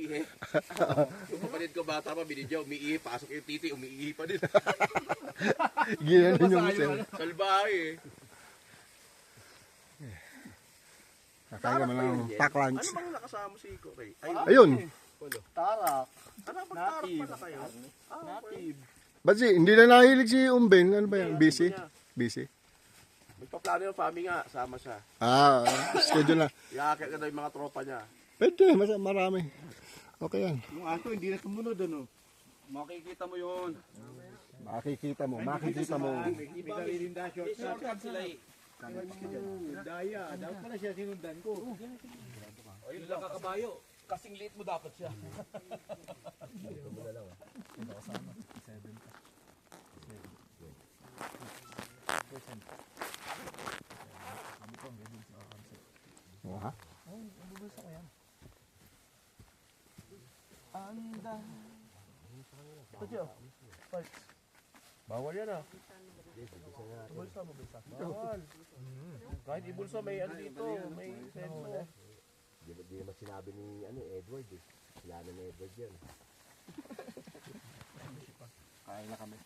umiihi. Yung kapatid ko bata pa, binidya, umiihi. Pasok yung titi, umiihi pa din. Ginanon yung cell. Salbahe eh. Kakain naman ng pack lunch. Ano bang nakasama si Koray? Ayun. Tarak. Ano pagtarap pala kayo? Native. Ba't hindi na nahilig si Umben? Ano ba yan? Busy? Busy? Magpaplano yung family nga, sama siya. Schedule na. Iakit na daw yung mga tropa niya. Pwede, marami. Okay yan. Yung ato hindi na sumunod ano. Makikita mo yun. Makikita mo. Iba Linda shortcut sila eh. Daya, dapat pala siya sinundan ko. Ayun lang kakabayo. Kasing liit mo dapat siya. Oh, ha? Bawal yan ah. Bulsa mo, bulsa. Bawal. Kahit ibulsa may ano dito, may sensor eh. Di naman sinabi ni Edward eh. Sila na ni Edward yan. Kain na kami.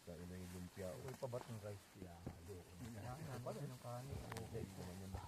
Kaya na yung lumpia. Uy, pabat ng rice. Yalo. Yan, pabat ng kanin. Okay, naman yung mas